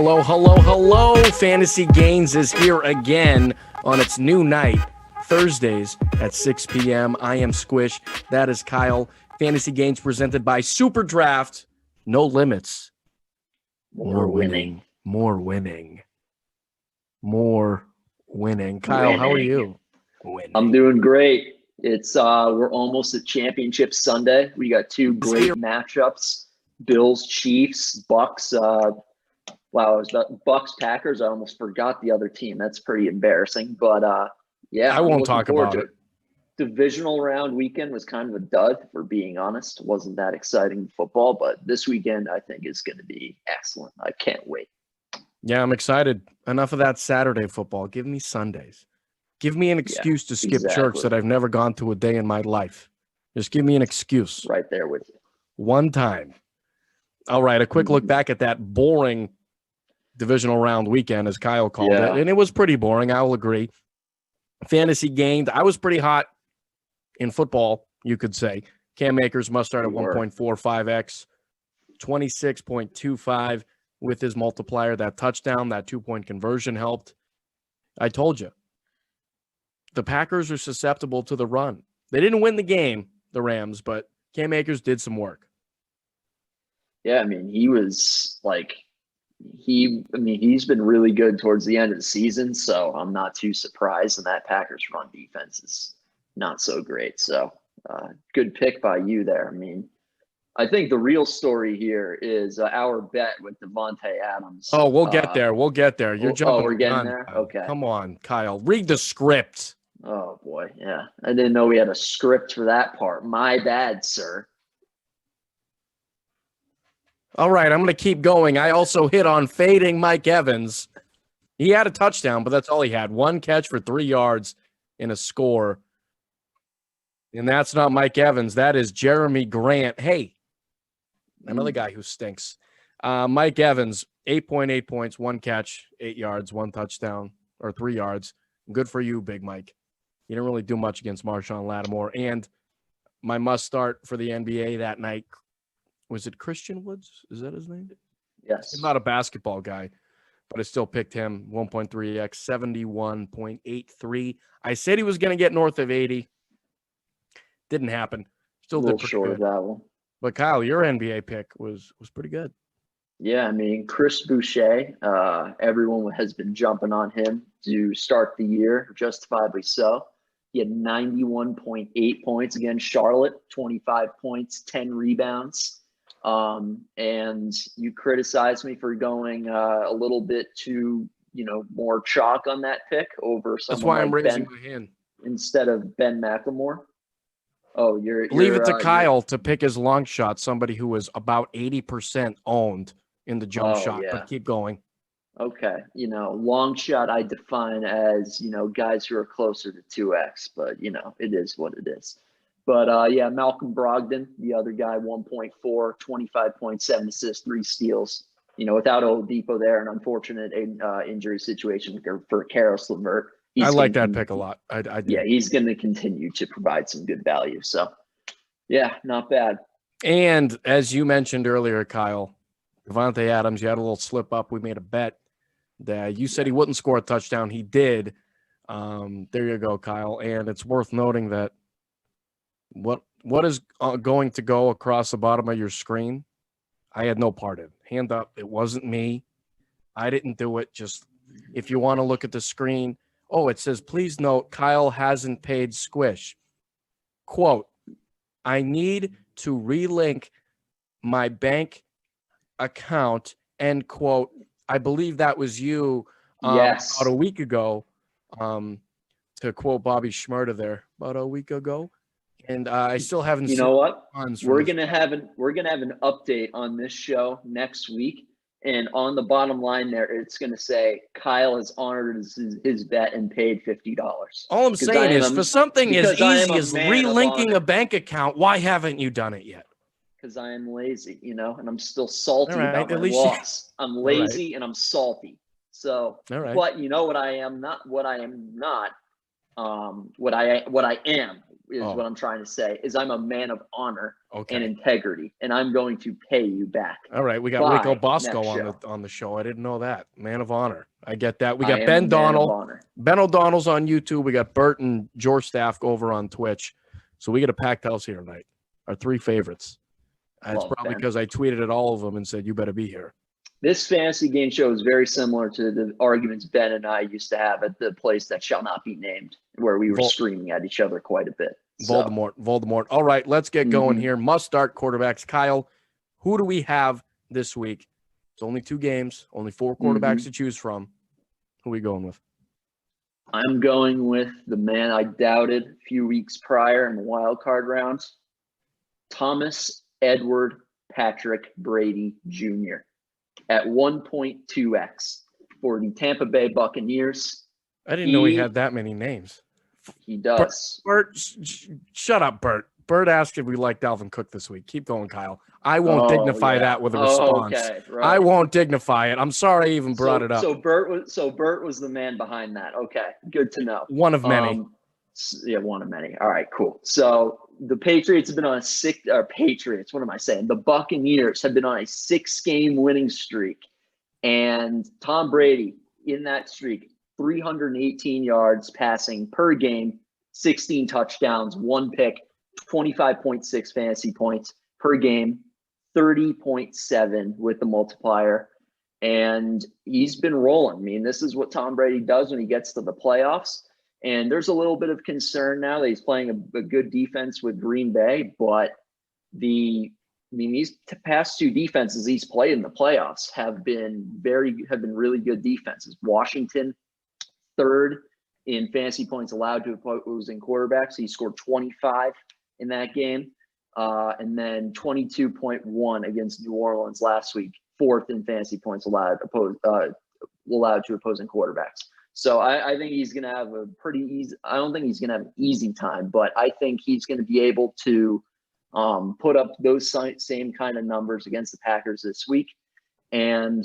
Hello, hello, hello. Fantasy Gainz is here again on its new night, Thursdays at 6 p.m. I am Squish. That is Kyle. Fantasy Gainz presented by SuperDraft. No limits. More winning. More winning. More winning. Kyle, how are you? Winning. I'm doing great. It's we're almost at Championship Sunday. We got two great matchups. Bills, Chiefs, Bucks. Wow, it was Bucks, Packers. I almost forgot the other team. That's pretty embarrassing. But yeah, I won't talk about it. Divisional round weekend was kind of a dud, for being honest. Wasn't that exciting football, but this weekend I think is going to be excellent. I can't wait. Yeah, I'm excited. Enough of that Saturday football. Give me Sundays. Give me an excuse to skip church that I've never gone to a day in my life. Just give me an excuse. Right there with you. One time. All right, a quick look back at that boring divisional round weekend, as Kyle called it. And it was pretty boring, I will agree. Fantasy gained. I was pretty hot in football, you could say. Cam Akers must start at 1.45x, 26.25 with his multiplier. That touchdown, that 2-point conversion helped. I told you. The Packers are susceptible to the run. They didn't win the game, the Rams, but Cam Akers did some work. Yeah, I mean, he's been really good towards the end of the season, so I'm not too surprised. And that Packers run defense is not so great. So good pick by you there. I mean, I think the real story here is our bet with Davante Adams. Oh, we'll get there. We'll get there. You're jumping. Oh, we're getting there? Kyle. Okay. Come on, Kyle. Read the script. Oh, boy. Yeah. I didn't know we had a script for that part. My bad, sir. All right, I'm going to keep going. I also hit on fading Mike Evans. He had a touchdown, but that's all he had. 1 catch for 3 yards in a score. And that's not Mike Evans. That is Jeremy Grant. Hey, another guy who stinks. Mike Evans, 8.8 points, 1 catch, 8 yards, 1 touchdown, or 3 yards. Good for you, Big Mike. You didn't really do much against Marshawn Lattimore. And my must start for the NBA that night, was it Christian Woods? Is that his name? Yes. I'm not a basketball guy, but I still picked him. 1.3x, 71.83. I said he was going to get north of 80. Didn't happen. Still did pretty short good. Of that one. But Kyle, your NBA pick was pretty good. Yeah, I mean, Chris Boucher, everyone has been jumping on him to start the year, justifiably so. He had 91.8 points against Charlotte, 25 points, 10 rebounds. And you criticized me for going a little bit too, more chalk on that pick over someone. That's why I'm like raising Ben, my hand. Instead of Ben McLemore. Oh, leave it to Kyle to pick his long shot, somebody who was about 80% owned in the jump shot. Yeah. But keep going. Okay. Long shot I define as, guys who are closer to 2x, but, it is what it is. But, yeah, Malcolm Brogdon, the other guy, 1.4, 25.7 assists, 3 steals. Without Oladipo there, an unfortunate injury situation for Karis LeVert. I like that pick a lot. I do. Yeah, he's going to continue to provide some good value. So, yeah, not bad. And as you mentioned earlier, Kyle, Davante Adams, you had a little slip up. We made a bet that you said he wouldn't score a touchdown. He did. There you go, Kyle. And it's worth noting that what is going to go across the bottom of your screen, I had no part in. Hand up. It wasn't me. I didn't do it. Just if you want to look at the screen. Oh, it says, please note, Kyle hasn't paid Squish. Quote, I need to relink my bank account, end quote. I believe that was you about a week ago, to quote Bobby Schmurda there, about a week ago. And I still haven't seen. You know what? We're gonna have an update on this show next week. And on the bottom line there, it's going to say Kyle has honored his bet and paid $50. All I'm saying is, for something as easy as relinking a bank account, why haven't you done it yet? Because I am lazy, and I'm still salty about my loss. I'm lazy and I'm salty. So, but you know what I am not? What I am not? What I am is Oh. what I'm trying to say, is I'm a man of honor and Okay. integrity, and I'm going to pay you back. All right. We got Bye. Rico Bosco Next on the show. I didn't know that. Man of honor. I get that. We I got am Ben a man of Donnell. honor. Ben O'Donnell's on YouTube. We got Bert and George Staff over on Twitch. So we get a packed house here tonight. Our three favorites. It's Love probably Ben. because I tweeted at all of them and said, you better be here. This fantasy game show is very similar to the arguments Ben and I used to have at the place that shall not be named, where we were screaming at each other quite a bit. Voldemort. All right, let's get going here. Must start quarterbacks. Kyle, who do we have this week? It's only 2 games, only 4 quarterbacks to choose from. Who are we going with? I'm going with the man I doubted a few weeks prior in the wild card round, Thomas Edward Patrick Brady Jr. at 1.2x for the Tampa Bay Buccaneers. I didn't know he had that many names. He does. Bert, shut up, Bert. Bert asked if we liked Dalvin Cook this week. Keep going, Kyle. I won't dignify that with a response. Okay, right. I won't dignify it. I'm sorry I even brought it up. So Bert was the man behind that. Okay, good to know. One of many. One of many. All right, cool. So the Patriots have been on a Patriots. What am I saying? The Buccaneers have been on a 6-game winning streak, and Tom Brady in that streak, 318 yards passing per game, 16 touchdowns, 1 pick, 25.6 fantasy points per game, 30.7 with the multiplier. And he's been rolling. I mean, this is what Tom Brady does when he gets to the playoffs. And there's a little bit of concern now that he's playing a good defense with Green Bay, but these past 2 defenses he's played in the playoffs have been really good defenses. Washington, 3rd in fantasy points allowed to opposing quarterbacks. He scored 25 in that game, and then 22.1 against New Orleans last week, 4th in fantasy points allowed to opposing quarterbacks. So I think he's going to have a pretty easy – I don't think he's going to have an easy time, but I think he's going to be able to put up those same kind of numbers against the Packers this week. And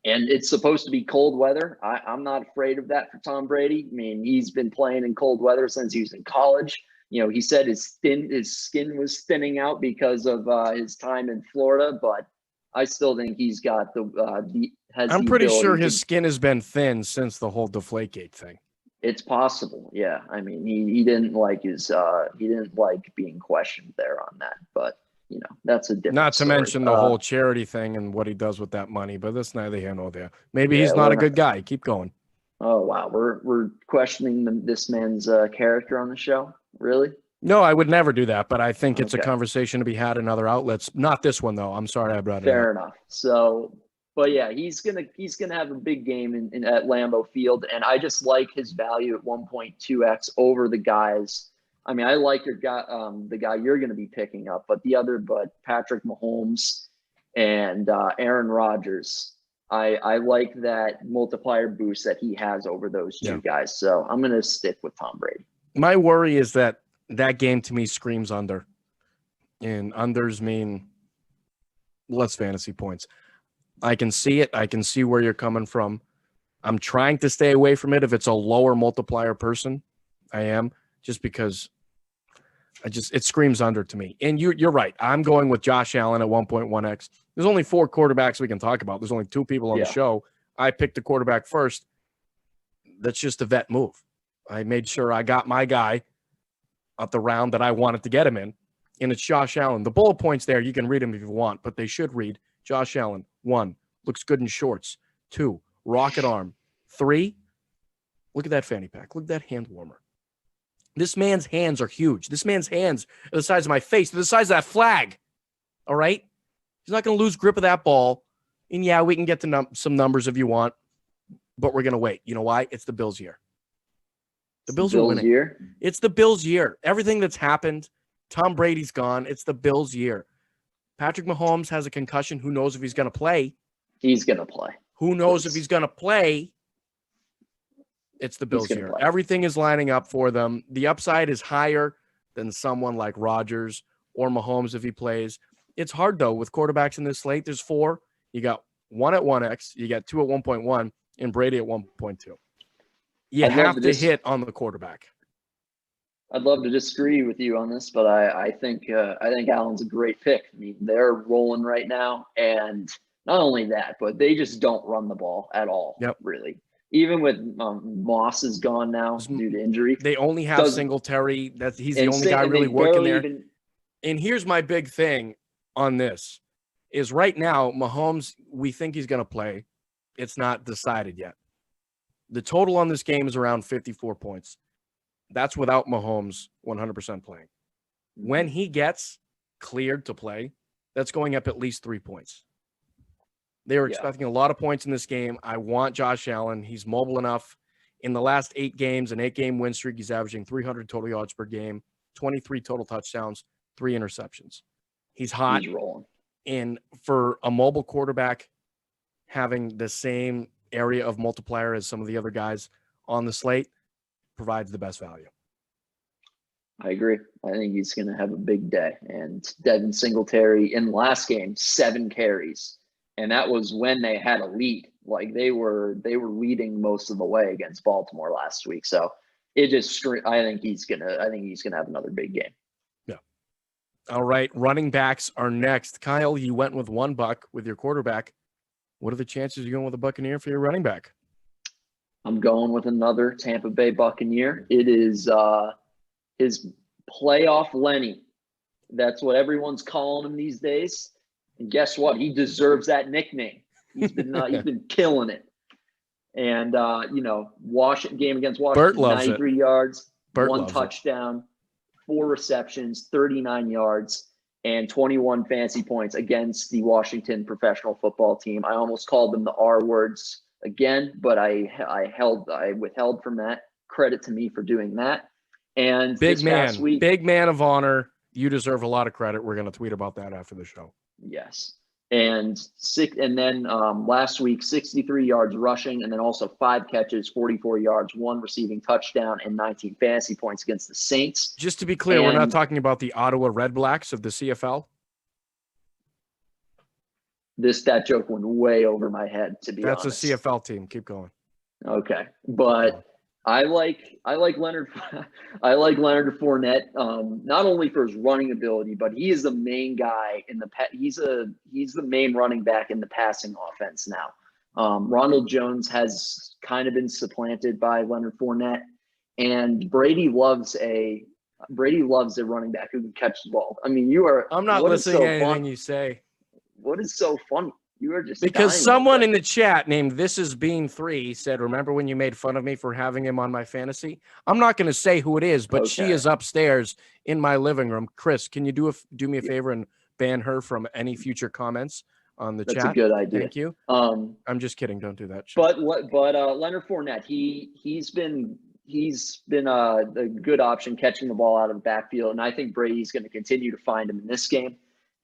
it's supposed to be cold weather. I'm not afraid of that for Tom Brady. I mean, he's been playing in cold weather since he was in college. You know, he said his skin was thinning out because of his time in Florida, but I still think he's got I'm pretty sure his skin has been thin since the whole Deflategate thing. It's possible, yeah. I mean, he didn't like being questioned there on that, but you know, that's a different. Not to story. mention the whole charity thing and what he does with that money, but that's neither here nor there. Maybe he's not a good guy. Keep going. Oh wow, we're questioning this man's character on the show, really? No, I would never do that, but I think it's a conversation to be had in other outlets. Not this one, though. I'm sorry I brought it up. Fair enough. So, but yeah, he's gonna have a big game at Lambeau Field, and I just like his value at 1.2x over the guys. I mean, I like the guy you're going to be picking up, but Patrick Mahomes and Aaron Rodgers. I like that multiplier boost that he has over those 2 guys. So I'm going to stick with Tom Brady. My worry is that game to me screams under, and unders mean less fantasy points. I can see it. I can see where you're coming from. I'm trying to stay away from it if it's a lower multiplier person. I am, just because it screams under to me. And you're right. I'm going with Josh Allen at 1.1x. There's only 4 quarterbacks we can talk about. There's only 2 people on the show. I picked the quarterback first. That's just a vet move. I made sure I got my guy at the round that I wanted to get him in, and it's Josh Allen. The bullet points there, you can read them if you want, but they should read Josh Allen. 1, looks good in shorts. 2, rocket arm. 3, look at that fanny pack. Look at that hand warmer. This man's hands are huge. This man's hands are the size of my face. They're the size of that flag. All right? He's not going to lose grip of that ball. And yeah, we can get to some numbers if you want, but we're going to wait. You know why? It's the Bills' year. The Bills are winning. Year? It's the Bills' year. Everything that's happened, Tom Brady's gone. It's the Bills' year. Patrick Mahomes has a concussion. Who knows if he's going to play? He's going to play. Who knows if he's going to play? It's the Bills' year. Everything is lining up for them. The upside is higher than someone like Rodgers or Mahomes if he plays. It's hard, though, with quarterbacks in this slate. There's 4. You got 1 at 1x. You got 2 at 1.1 and Brady at 1.2. You have to hit on the quarterback. I'd love to disagree with you on this, but I think Allen's a great pick. I mean, they're rolling right now, and not only that, but they just don't run the ball at all. Yep. Really. Even with Moss is gone now due to injury. They only have Singletary. He's the only guy really working there. And here's my big thing on this is right now, Mahomes, we think he's going to play. It's not decided yet. The total on this game is around 54 points. That's without Mahomes 100% playing. When he gets cleared to play, that's going up at least 3 points. They were expecting a lot of points in this game. I want Josh Allen. He's mobile enough. In the last 8 games, an 8-game win streak, he's averaging 300 total yards per game, 23 total touchdowns, 3 interceptions. He's hot. He's rolling. And for a mobile quarterback, having the same area of multiplier as some of the other guys on the slate provides the best value. I agree. I think he's going to have a big day. And Devin Singletary in the last game, 7 carries. And that was when they had a lead. Like they were leading most of the way against Baltimore last week. So it just I think he's gonna have another big game. Yeah. All right. Running backs are next. Kyle, you went with $1 with your quarterback. What are the chances you're going with a Buccaneer for your running back? I'm going with another Tampa Bay Buccaneer. It is his playoff Lenny. That's what everyone's calling him these days. And guess what? He deserves that nickname. He's been killing it. And game against Washington, 93 yards, 1 touchdown, 4 receptions, 39 yards, and 21 fantasy points against the Washington professional football team. I almost called them the R words again, but I withheld from that. Credit to me for doing that. And big man of honor. You deserve a lot of credit. We're going to tweet about that after the show. Yes. And then last week, 63 yards rushing, and then also 5 catches, 44 yards, 1 receiving touchdown, and 19 fantasy points against the Saints. Just to be clear, we're not talking about the Ottawa Red Blacks of the CFL. That joke went way over my head, to be honest. That's a CFL team. Keep going. Okay. But I like Leonard. I like Leonard Fournette, not only for his running ability, but he is the main guy in the he's the main running back in the passing offense now. Ronald Jones has kind of been supplanted by Leonard Fournette, and Brady loves a running back who can catch the ball. I mean, I'm not listening to anything you say. What is so funny? You are just because someone in the chat named This Is Bean 3 said, "Remember when you made fun of me for having him on my fantasy?" I'm not going to say who it is, but she is upstairs in my living room. Chris, can you do me a favor and ban her from any future comments on the chat? That's a good idea. Thank you. I'm just kidding. Don't do that. But Leonard Fournette, he's been a good option catching the ball out of the backfield, and I think Brady's going to continue to find him in this game.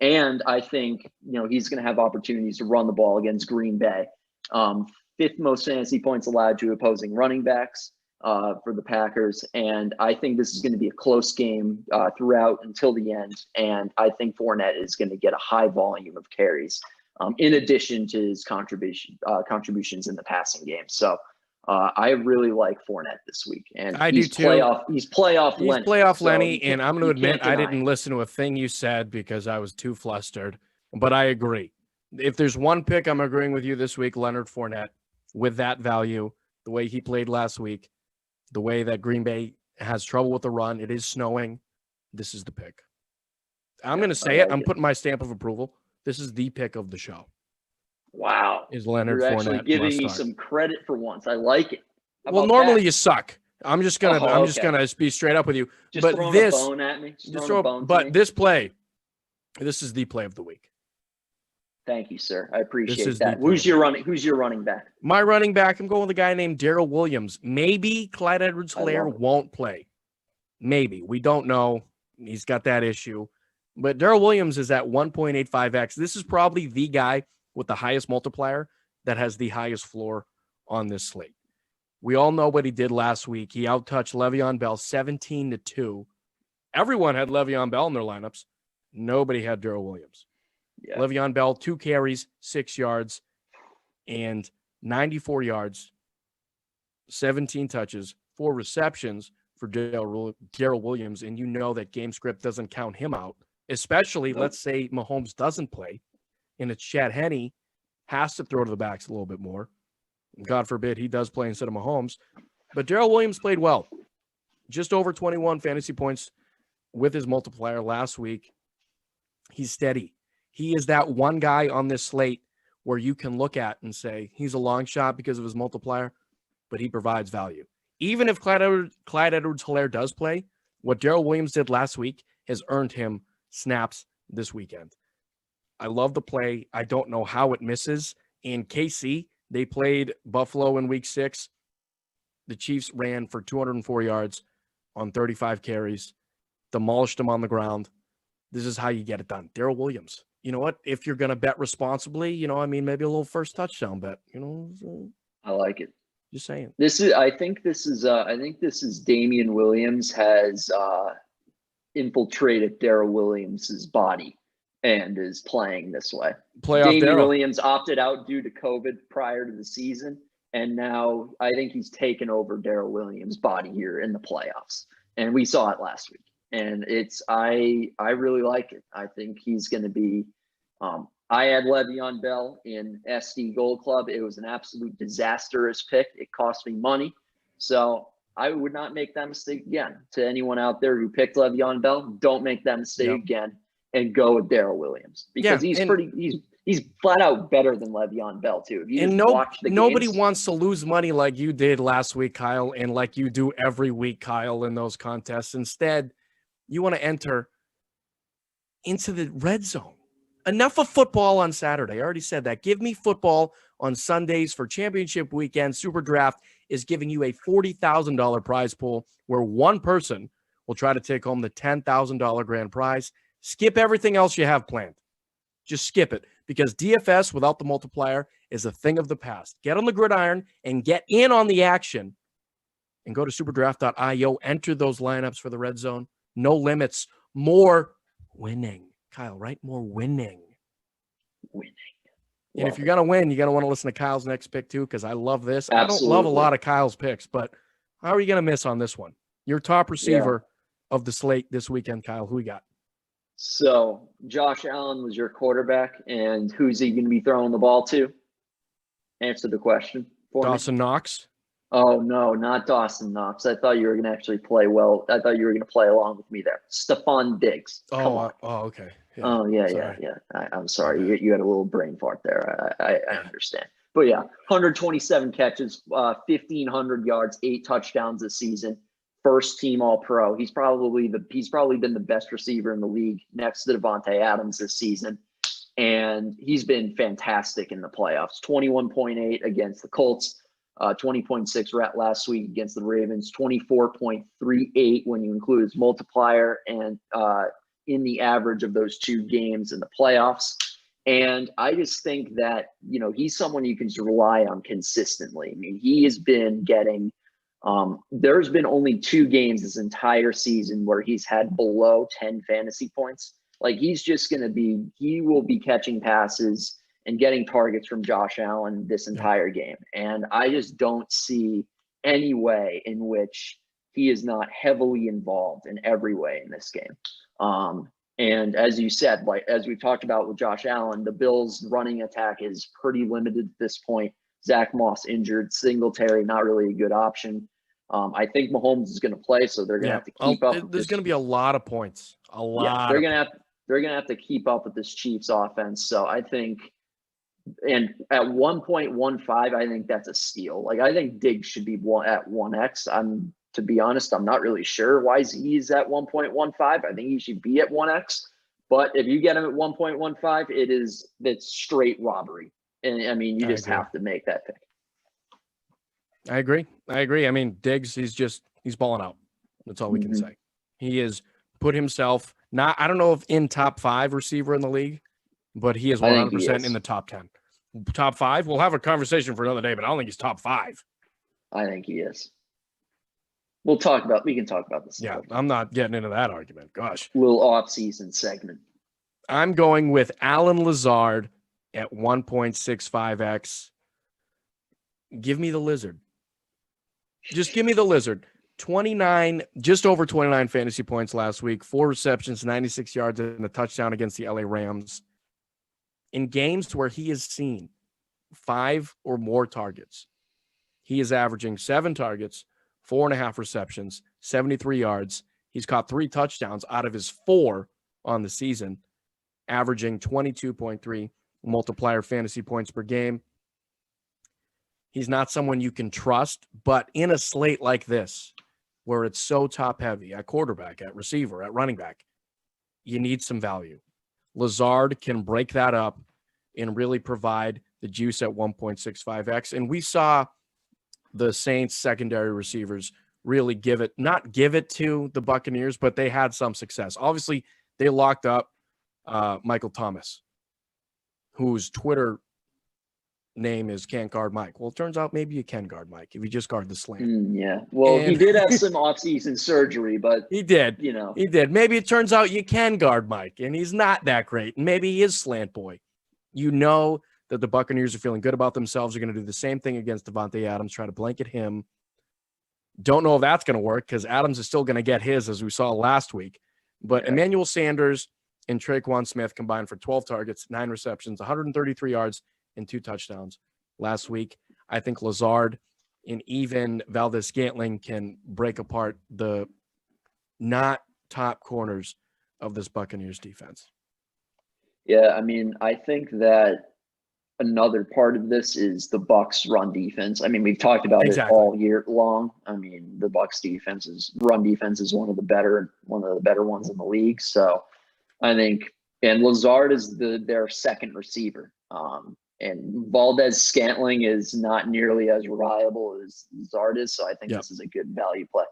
And I think, he's going to have opportunities to run the ball against Green Bay. 5th most fantasy points allowed to opposing running backs for the Packers. And I think this is going to be a close game throughout until the end. And I think Fournette is going to get a high volume of carries in addition to his contributions in the passing game. So I really like Fournette this week, and I do too. He's playoff Lenny. He's playoff Lenny, and I'm going to admit I didn't listen to a thing you said because I was too flustered. But I agree. If there's one pick I'm agreeing with you this week, Leonard Fournette, with that value, the way he played last week, the way that Green Bay has trouble with the run, it is snowing. This is the pick. I'm going to say it. I'm putting my stamp of approval. This is the pick of the show. Wow. Is Leonard You're Fournette actually giving me some credit for once. I like it. Well, normally you suck. I'm just gonna be straight up with you. Just but throwing this, a bone at me. This play, this is the play of the week. Thank you, sir. I appreciate that. Who's your running back? My running back, I'm going with a guy named Darrell Williams. Maybe Clyde Edwards-Helaire won't play. Maybe. We don't know. He's got that issue. But Darrell Williams is at 1.85x. This is probably the guy with the highest multiplier that has the highest floor on this slate. We all know what he did last week. He outtouched Le'Veon Bell 17-2. Everyone had Le'Veon Bell in their lineups. Nobody had Darrell Williams. Yeah. Le'Veon Bell, 2 carries, 6 yards, and 94 yards, 17 touches, 4 receptions for Darrell Williams, and you know that game script doesn't count him out, especially let's say Mahomes doesn't play, and it's Chad Henne has to throw to the backs a little bit more. God forbid he does play instead of Mahomes. But Darrell Williams played well. Just over 21 fantasy points with his multiplier last week. He's steady. He is that one guy on this slate where you can look at and say he's a long shot because of his multiplier, but he provides value. Even if Clyde Edwards-Helaire does play, what Darrell Williams did last week has earned him snaps this weekend. I love the play. I don't know how it misses. In KC, they played Buffalo in week 6. The Chiefs ran for 204 yards on 35 carries, demolished them on the ground. This is how you get it done. Darrell Williams. You know what? If you're going to bet responsibly, maybe a little first touchdown bet, I like it. Just saying. I think this is Damian Williams has infiltrated Darrell Williams's body and is playing this way. Damian Williams opted out due to COVID prior to the season, and now I think he's taken over Darrell Williams' body here in the playoffs, and we saw it last week. And I really like it. I think he's going to be. I had Le'Veon Bell in SD Gold Club. It was an absolute disastrous pick. It cost me money, so I would not make that mistake again. To anyone out there who picked Le'Veon Bell, don't make that mistake again and go with Darrell Williams because he's flat out better than Le'Veon Bell too. Nobody wants to lose money like you did last week, Kyle, and like you do every week, Kyle, in those contests. Instead, you want to enter into the red zone. Enough of football on Saturday. I already said that. Give me football on Sundays for championship weekend. SuperDraft is giving you a $40,000 prize pool where one person will try to take home the $10,000 grand prize. Skip everything else you have planned. Just skip it because DFS without the multiplier is a thing of the past. Get on the gridiron and get in on the action and go to superdraft.io. Enter those lineups for the red zone. No limits. More winning. Kyle, right? More winning. And if you're going to win, you're going to want to listen to Kyle's next pick too, because I love this. Absolutely. I don't love a lot of Kyle's picks, but how are you going to miss on this one? Your top receiver of the slate this weekend, Kyle. Who we got? So Josh Allen was your quarterback, and who's he going to be throwing the ball to? Answer the question for Dawson Knox. Oh, no, not Dawson Knox. I thought you were going to actually play well. I thought you were going to play along with me there. Stephon Diggs. Okay. Yeah. Oh, yeah. I'm sorry. You had a little brain fart there. I understand. But, 127 catches, 1,500 yards, 8 touchdowns this season. First team All-Pro. He's probably been the best receiver in the league next to Devontae Adams this season. And he's been fantastic in the playoffs. 21.8 against the Colts. 20.6 last week against the Ravens, 24.38 when you include his multiplier and in the average of those 2 games in the playoffs. And I just think that, he's someone you can just rely on consistently. I mean, he has been getting there's been only 2 games this entire season where he's had below 10 fantasy points. Like he will be catching passes and getting targets from Josh Allen this entire game. And I just don't see any way in which he is not heavily involved in every way in this game. And as you said, as we talked about with Josh Allen, the Bills' running attack is pretty limited at this point. Zach Moss injured, Singletary not really a good option. I think Mahomes is going to play, so they're going to have to keep up. There's going to be a lot of points. They're going to have to keep up with this Chiefs offense. So I think. And at 1.15, I think that's a steal. Like, I think Diggs should be at 1x. To be honest, I'm not really sure why he's at 1.15. I think he should be at 1x. But if you get him at 1.15, it's straight robbery. And I mean, you just have to make that pick. I agree. I mean, Diggs, he's balling out. That's all we can say. He has put himself I don't know if in top 5 receiver in the league, but he is 100% in the top 10. Top 5? We'll have a conversation for another day, but I don't think he's top 5. I think he is. We can talk about this. Yeah, I'm not getting into that argument. Gosh. Little off-season segment. I'm going with Allen Lazard at 1.65x. Give me the lizard. Just give me the lizard. just over 29 fantasy points last week, 4 receptions, 96 yards, and a touchdown against the LA Rams. In games where he has seen 5 or more targets, he is averaging 7 targets, 4.5 receptions, 73 yards. He's caught 3 touchdowns out of his 4 on the season, averaging 22.3 multiplier fantasy points per game. He's not someone you can trust, but in a slate like this, where it's so top heavy at quarterback, at receiver, at running back, you need some value. Lazard can break that up and really provide the juice at 1.65x. And we saw the Saints secondary receivers really not give it to the Buccaneers, but they had some success. Obviously, they locked up Michael Thomas, whose Twitter name is Can't Guard Mike. Well, it turns out maybe you can guard Mike if you just guard the slant. Yeah. Well, he did have some offseason surgery, but he did. He did. Maybe it turns out you can guard Mike, and he's not that great. Maybe he is slant boy. You know that the Buccaneers are feeling good about themselves. They're going to do the same thing against Davante Adams, try to blanket him. Don't know if that's going to work because Adams is still going to get his, as we saw last week. But yeah. Emmanuel Sanders and Traquan Smith combined for 12 targets, 9 receptions, 133 yards, and 2 touchdowns last week. I think Lazard and even Valdez-Scantling can break apart the not top corners of this Buccaneers defense. Yeah, I mean, I think that another part of this is the Bucs run defense. I mean, we've talked about it all year long. I mean, the Bucs run defense is one of the better ones in the league. So I think, and Lazard is their second receiver. And Valdez-Scantling is not nearly as reliable as Lazard is. So I think this is a good value play.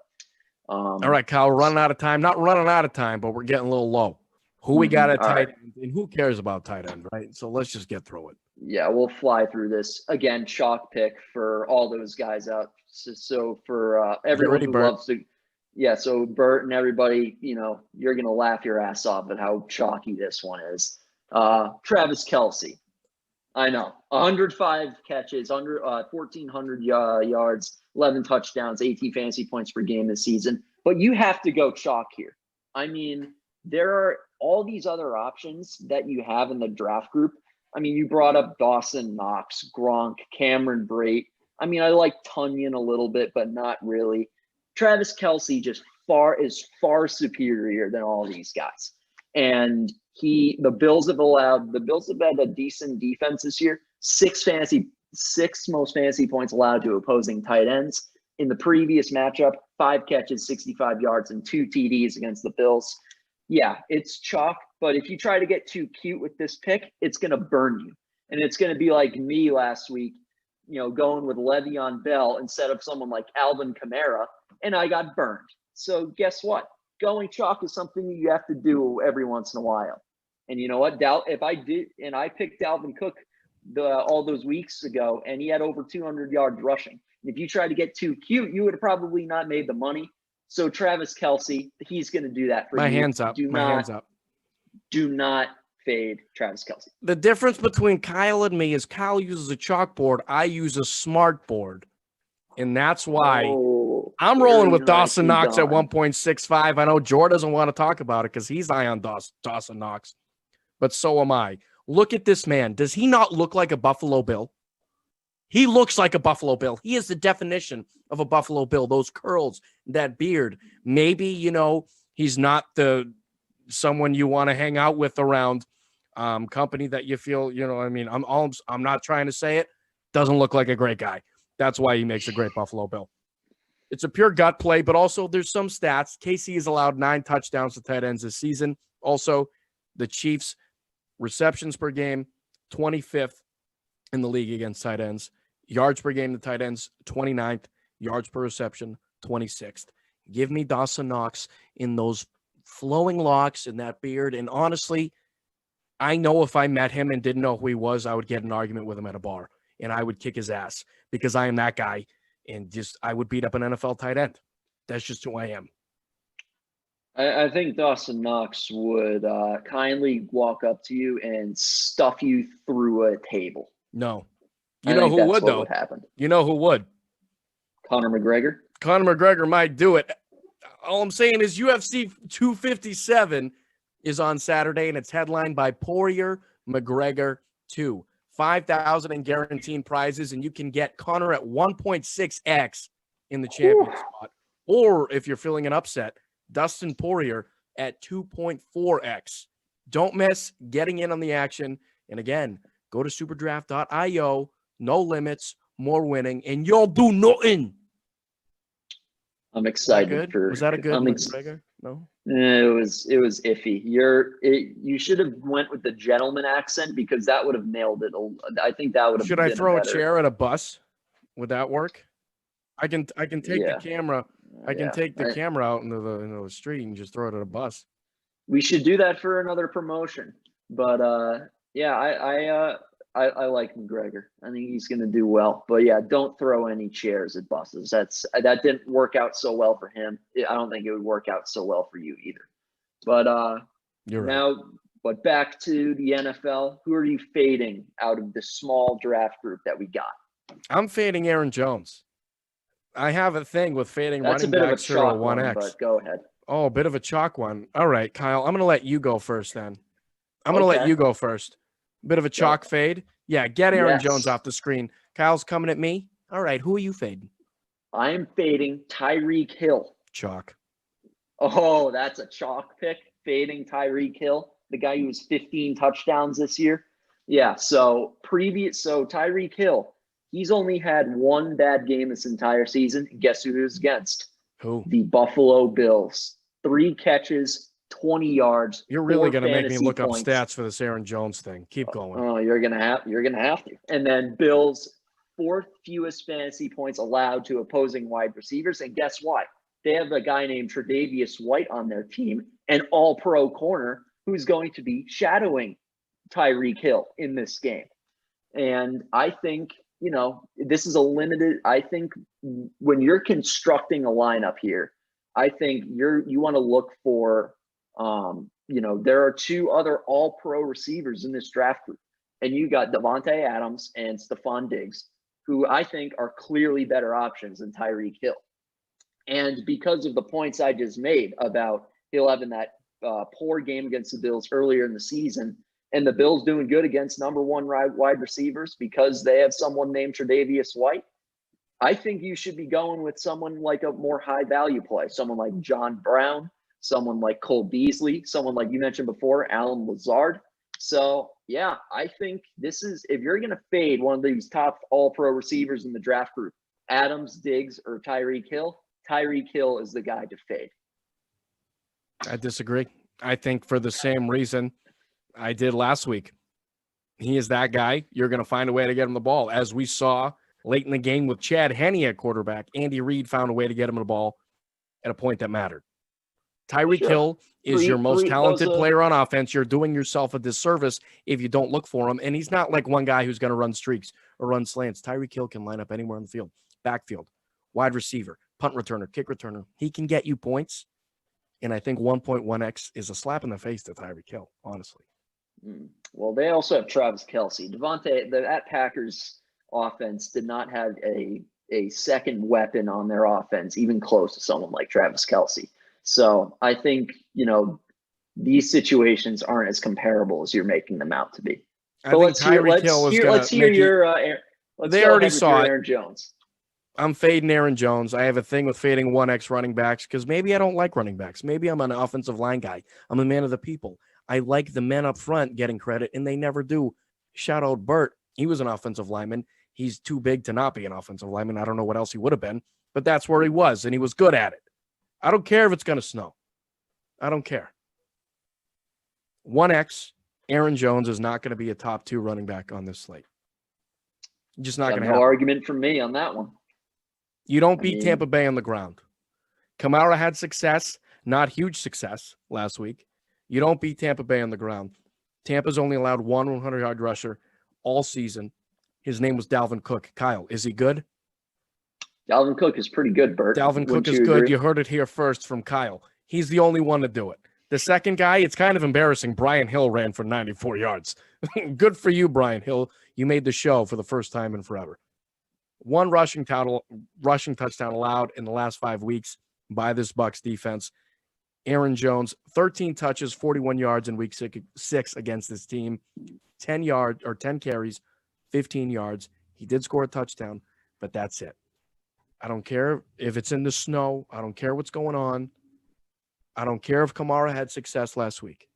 All right, Kyle, we're running out of time. Not running out of time, but we're getting a little low. Who we got at tight end, and who cares about tight end, right? So let's just get through it. Yeah, we'll fly through this. Again, chalk pick for all those guys out. So for everyone who loves to – yeah, so Bert and everybody, you're going to laugh your ass off at how chalky this one is. Travis Kelce. I know. 105 catches, under 1,400 yards, 11 touchdowns, 18 fantasy points per game this season. But you have to go chalk here. I mean, there are all these other options that you have in the draft group. I mean, you brought up Dawson Knox, Gronk, Cameron Brate. I mean, I like Tunyon a little bit, but not really. Travis Kelce just is far superior than all these guys. And the Bills have had a decent defense this year. 6 most fantasy points allowed to opposing tight ends. In the previous matchup, 5 catches, 65 yards, and 2 TDs against the Bills. Yeah, it's chalk, but if you try to get too cute with this pick, it's going to burn you. And it's going to be like me last week, going with Le'Veon Bell instead of someone like Alvin Kamara, and I got burned. So guess what? Going chalk is something you have to do every once in a while. And you know what? If I did, and I picked Dalvin Cook all those weeks ago, and he had over 200 yards rushing. And if you try to get too cute, you would have probably not made the money. So Travis Kelce, he's going to do that for you. My hands up. Do not fade Travis Kelce. The difference between Kyle and me is Kyle uses a chalkboard. I use a smart board. And that's why I'm rolling with Dawson Knox at 1.65. I know Jordan doesn't want to talk about it because he's high on Dawson Knox. But so am I. Look at this man. Does he not look like a Buffalo Bill? He looks like a Buffalo Bill. He is the definition of a Buffalo Bill. Those curls, that beard. Maybe, he's not someone you want to hang out with around company that you feel, I'm not trying to say it. Doesn't look like a great guy. That's why he makes a great Buffalo Bill. It's a pure gut play, but also there's some stats. KC has allowed 9 touchdowns to tight ends this season. Also, the Chiefs' receptions per game, 25th in the league against tight ends. Yards per game to tight ends, 29th. Yards per reception, 26th. Give me Dawson Knox in those flowing locks and that beard. And honestly, I know if I met him and didn't know who he was, I would get an argument with him at a bar. And I would kick his ass because I am that guy. And I would beat up an NFL tight end. That's just who I am. I think Dawson Knox would kindly walk up to you and stuff you through a table. No. You know who would, though? Would happen. You know who would? Conor McGregor. Conor McGregor might do it. All I'm saying is UFC 257 is on Saturday, and it's headlined by Poirier McGregor 2. 5,000 in guaranteed prizes, and you can get Conor at 1.6x in the champion spot. Or if you're feeling an upset, Dustin Poirier at 2.4x. Don't miss getting in on the action. And again, go to superdraft.io. No limits, more winning, and you'll do nothing. I'm excited for. Was that a good McGregor? No. It was iffy. You should have went with the gentleman accent because that would have nailed it. I think that would have. Should I throw a chair at a bus? Would that work? I can take the camera. I can take the camera out into the street and just throw it at a bus. We should do that for another promotion. But I like McGregor. I think he's going to do well. But yeah, don't throw any chairs at buses. That didn't work out so well for him. I don't think it would work out so well for you either. But you're right. Now, but back to the NFL. Who are you fading out of the small draft group that we got? I'm fading Aaron Jones. I have a thing with fading That's running backs to a 1x. But go ahead. Oh, a bit of a chalk one. All right, Kyle. I'm going to let you go first then. I'm going to let you go first. Bit of a chalk fade. Yeah, get Aaron Jones off the screen. Kyle's coming at me. All right, who are you fading? I am fading Tyreek Hill. Chalk. Oh, that's a chalk pick. Fading Tyreek Hill, the guy who was 15 touchdowns this year. Yeah, so Tyreek Hill, he's only had one bad game this entire season. Guess who he was against? Who? The Buffalo Bills. 3 catches, 20 yards. You're really going to make me look up stats for this Aaron Jones thing. Keep going. Oh, you're going to have to. And then Bills, 4th fewest fantasy points allowed to opposing wide receivers. And guess what? They have a guy named Tre'Davious White on their team, an all-pro corner who's going to be shadowing Tyreek Hill in this game. And I think, this is a limited – I think when you're constructing a lineup here, I think you want to look for there are 2 other all-pro receivers in this draft group. And you got Devontae Adams and Stephon Diggs, who I think are clearly better options than Tyreek Hill. And because of the points I just made about Hill having that poor game against the Bills earlier in the season, and the Bills doing good against number 1 wide receivers because they have someone named Tre'Davious White, I think you should be going with someone like a more high-value play, someone like John Brown, someone like Cole Beasley, someone like you mentioned before, Alan Lazard. So, yeah, I think this is – if you're going to fade one of these top all-pro receivers in the draft group, Adams, Diggs, or Tyreek Hill is the guy to fade. I disagree. I think for the same reason I did last week. He is that guy. You're going to find a way to get him the ball. As we saw late in the game with Chad Henne at quarterback, Andy Reid found a way to get him the ball at a point that mattered. Tyreek Hill is your most talented player on offense. You're doing yourself a disservice if you don't look for him. And he's not like one guy who's going to run streaks or run slants. Tyreek Hill can line up anywhere on the field. Backfield, wide receiver, punt returner, kick returner. He can get you points. And I think 1.1x is a slap in the face to Tyreek Hill, honestly. Well, they also have Travis Kelce. That Packers offense did not have a second weapon on their offense, even close to someone like Travis Kelce. So I think, these situations aren't as comparable as you're making them out to be. I think Tyreek Hill is going to hear your they already saw Aaron Jones. I'm fading Aaron Jones. I have a thing with fading 1x running backs because maybe I don't like running backs. Maybe I'm an offensive line guy. I'm a man of the people. I like the men up front getting credit, and they never do. Shout out Burt. He was an offensive lineman. He's too big to not be an offensive lineman. I don't know what else he would have been, but that's where he was, and he was good at it. I don't care if it's going to snow. I don't care. 1x, Aaron Jones is not going to be a top 2 running back on this slate. Just not going to happen. No argument from me on that one. You don't beat Tampa Bay on the ground. Kamara had success, not huge success last week. You don't beat Tampa Bay on the ground. Tampa's only allowed 1 100-yard rusher all season. His name was Dalvin Cook. Kyle, is he good? Dalvin Cook is pretty good, Bert. Dalvin Cook is good. You heard it here first from Kyle. He's the only one to do it. The second guy, it's kind of embarrassing. Brian Hill ran for 94 yards. Good for you, Brian Hill. You made the show for the first time in forever. One rushing touchdown allowed in the last 5 weeks by this Bucs defense. Aaron Jones, 13 touches, 41 yards in week 6 against this team. 10 carries, 15 yards. He did score a touchdown, but that's it. I don't care if it's in the snow. I don't care what's going on. I don't care if Kamara had success last week.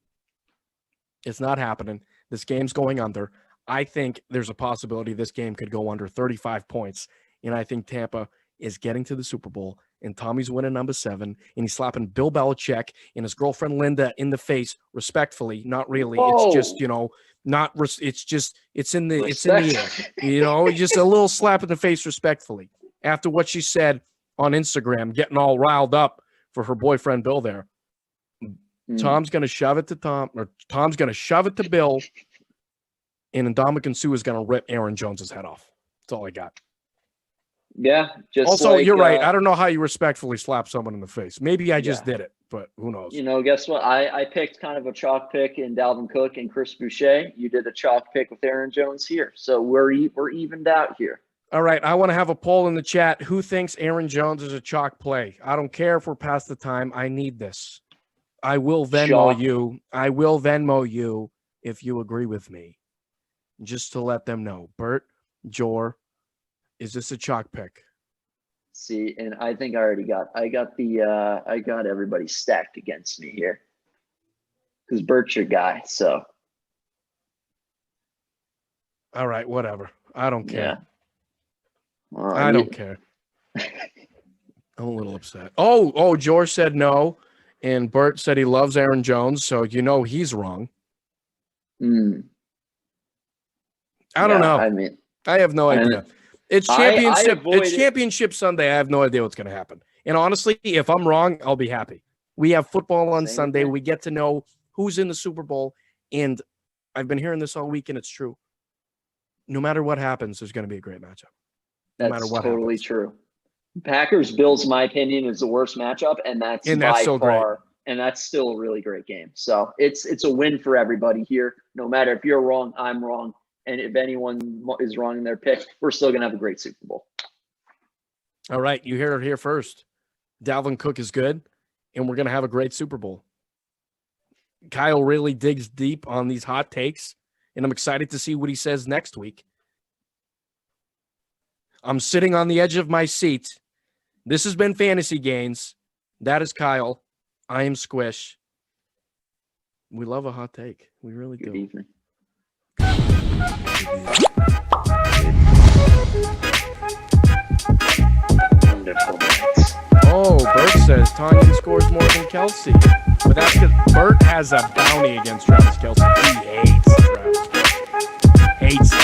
It's not happening. This game's going under. I think there's a possibility this game could go under 35 points, and I think Tampa is getting to the Super Bowl, and Tommy's winning number 7, and he's slapping Bill Belichick and his girlfriend Linda in the face respectfully. Not really. Whoa. It's just, it's in the air. Just a little slap in the face respectfully. After what she said on Instagram, getting all riled up for her boyfriend Bill there. Tom's going to shove it to Tom's going to shove it to Bill, and Ndamukong Suh is going to rip Aaron Jones' head off. That's all I got. Yeah. Also, you're right. I don't know how you respectfully slap someone in the face. Maybe I just did it, but who knows? Guess what? I picked kind of a chalk pick in Dalvin Cook and Chris Boucher. You did a chalk pick with Aaron Jones here. So we're evened out here. All right. I want to have a poll in the chat. Who thinks Aaron Jones is a chalk play? I don't care if we're past the time. I need this. I will Venmo you. I will Venmo you if you agree with me. Just to let them know. Bert, Jor, is this a chalk pick? See, and I think I got everybody stacked against me here. Because Bert's your guy, so. All right, whatever. I don't care. Yeah. Well, I don't care. I'm a little upset. Oh, George said no, and Bert said he loves Aaron Jones, so he's wrong. I don't know. I mean, I have no idea. It's championship. It's championship Sunday. I have no idea what's going to happen. And honestly, if I'm wrong, I'll be happy. We have football on Sunday. We get to know who's in the Super Bowl, and I've been hearing this all week, and it's true. No matter what happens, there's going to be a great matchup. No matter what totally happens. True. Packers-Bills, in my opinion, is the worst matchup, and that's by far. Great. And that's still a really great game. So it's a win for everybody here. No matter if you're wrong, I'm wrong. And if anyone is wrong in their pick, we're still going to have a great Super Bowl. All right. You hear it here first. Dalvin Cook is good, and we're going to have a great Super Bowl. Kyle really digs deep on these hot takes, and I'm excited to see what he says next week. I'm sitting on the edge of my seat. This has been Fantasy Gainz. That is Kyle. I am Squish. We love a hot take. We really do. Good evening. Oh, Bert says Tanyan scores more than Kelsey. But that's because Bert has a bounty against Travis Kelce.